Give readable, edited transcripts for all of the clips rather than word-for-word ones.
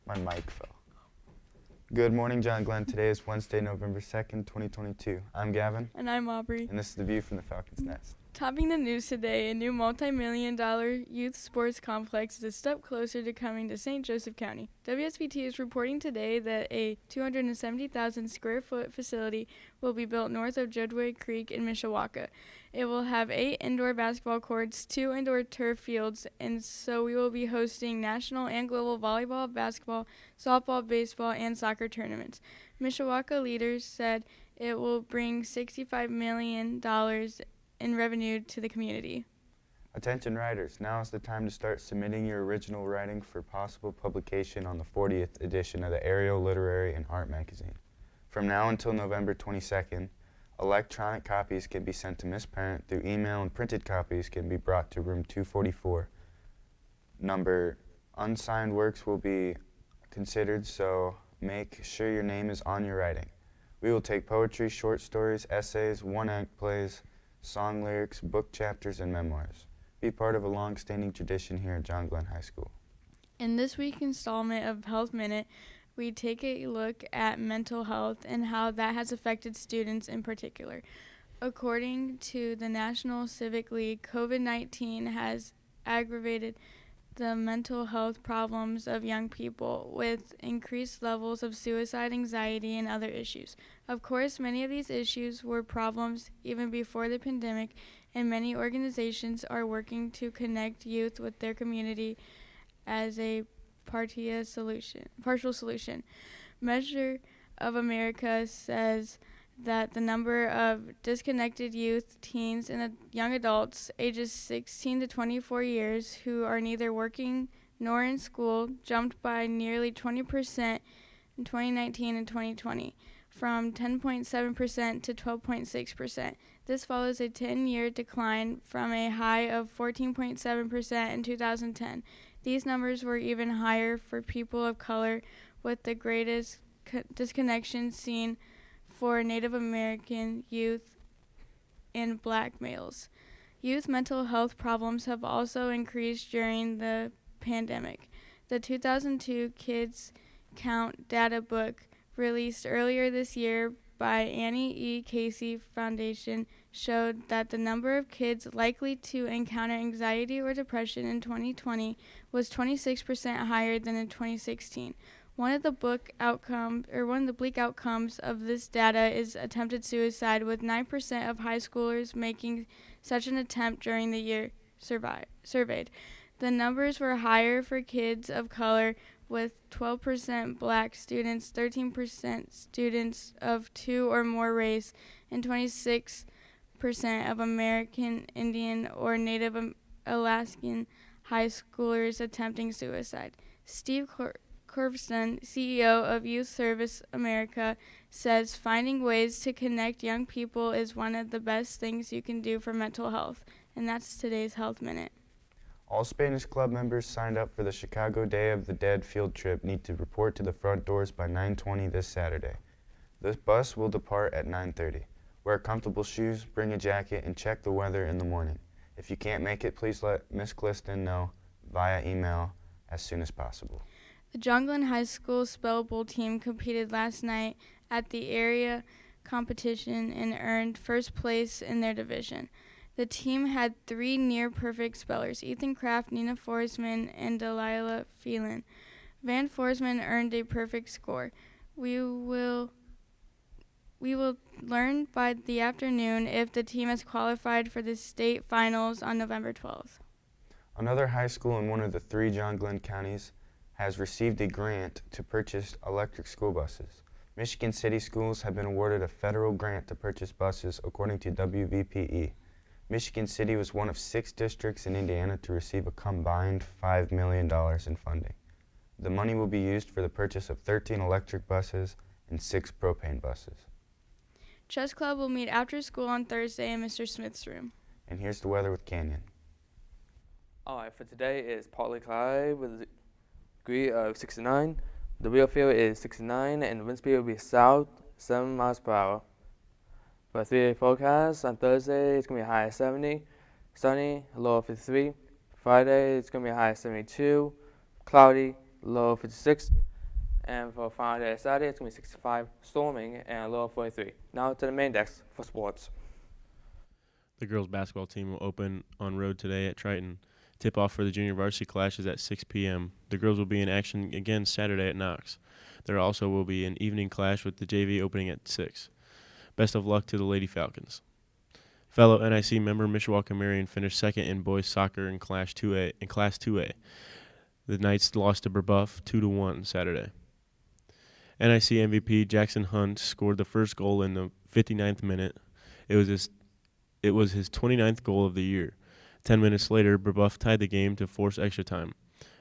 My mic fell. Good morning, John Glenn. Today is Wednesday, November 2nd, 2022. I'm Gavin. And I'm Aubrey. And this is the view from the Falcon's Nest. Topping the news today, a new multi-million-dollar youth sports complex is a step closer to coming to St. Joseph County. WSBT is reporting today that a 270,000 square foot facility will be built north of Jodway Creek in Mishawaka. It will have 8 indoor basketball courts, 2 indoor turf fields, and so we will be hosting national and global volleyball, basketball, softball, baseball, and soccer tournaments. Mishawaka leaders said it will bring $65 million in revenue to the community. Attention writers, now is the time to start submitting your original writing for possible publication on the 40th edition of the Ariel Literary and Art Magazine. From now until November 22nd, electronic copies can be sent to Miss Parent through email, and printed copies can be brought to room 244. Number unsigned works will be considered, so make sure your name is on your writing. We will take poetry, short stories, essays, one-act plays, song lyrics, book chapters, and memoirs. Be part of a long-standing tradition here at John Glenn High School. In this week's installment of Health Minute, we take a look at mental health and how that has affected students in particular. According to the National Civic League, COVID-19 has aggravated the mental health problems of young people with increased levels of suicide, anxiety, and other issues. Of course, many of these issues were problems even before the pandemic, and many organizations are working to connect youth with their community as a partial solution. Measure of America says that the number of disconnected youth, teens, and young adults ages 16 to 24 years who are neither working nor in school jumped by nearly 20% in 2019 and 2020, from 10.7% to 12.6%. This follows a 10-year decline from a high of 14.7% in 2010. These numbers were even higher for people of color, with the greatest disconnection seen for Native American youth and black males. Youth mental health problems have also increased during the pandemic. The 2002 Kids Count data book, released earlier this year by Annie E. Casey Foundation, showed that the number of kids likely to encounter anxiety or depression in 2020 was 26% higher than in 2016. One of the bleak outcomes of this data is attempted suicide, with 9% of high schoolers making such an attempt during the year surveyed. The numbers were higher for kids of color, with 12% black students, 13% students of 2 or more race, and 26% of American Indian or Native Alaskan high schoolers attempting suicide. Steve Corvston, CEO of Youth Service America, says finding ways to connect young people is one of the best things you can do for mental health. And that's today's Health Minute. All Spanish Club members signed up for the Chicago Day of the Dead field trip need to report to the front doors by 9:20 this Saturday. The bus will depart at 9:30. Wear comfortable shoes, bring a jacket, and check the weather in the morning. If you can't make it, please let Ms. Cliston know via email as soon as possible. The John Glenn High School Spell Bowl team competed last night at the area competition and earned first place in their division. The team had 3 near-perfect spellers: Ethan Kraft, Nina Forsman, and Delilah Phelan. Van Forsman earned a perfect score. We will learn by the afternoon if the team has qualified for the state finals on November 12th. Another high school in one of the 3 John Glenn counties has received a grant to purchase electric school buses. Michigan City Schools have been awarded a federal grant to purchase buses, according to WVPE. Michigan City was one of 6 districts in Indiana to receive a combined $5 million in funding. The money will be used for the purchase of 13 electric buses and 6 propane buses. Chess Club will meet after school on Thursday in Mr. Smith's room. And here's the weather with Canyon. Alright, for today it's partly cloudy with a degree of 69. The real feel is 69 and the wind speed will be south 7 miles per hour. For a 3-day forecast, on Thursday it's going to be a high of 70, sunny, a low of 53. Friday it's going to be a high of 72, cloudy, low of 56. And for Friday and Saturday, it's going to be 65 storming and a low of 43. Now to the main decks for sports. The girls' basketball team will open on road today at Triton. Tip-off for the junior varsity clash is at 6 p.m. The girls will be in action again Saturday at Knox. There also will be an evening clash with the JV opening at 6. Best of luck to the Lady Falcons. Fellow NIC member Mishawaka Marion finished second in boys soccer in Class 2A. The Knights lost to Brebeuf 2-1 Saturday. NIC MVP Jackson Hunt scored the first goal in the 59th minute. It was his 29th goal of the year. 10 minutes later, Brebeuf tied the game to force extra time.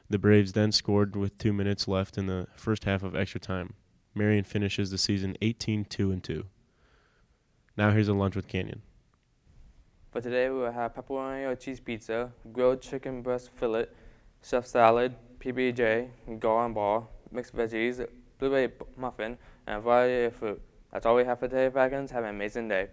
The Braves then scored with 2 minutes left in the first half of extra time. Marion finishes the season 18-2-2. Now here's a lunch with Canyon. For today, we will have pepperoni or cheese pizza, grilled chicken breast fillet, chef salad, PB&J, garlic ball, mixed veggies, blueberry muffin, and a variety of fruit. That's all we have for today, Falcons. Have an amazing day.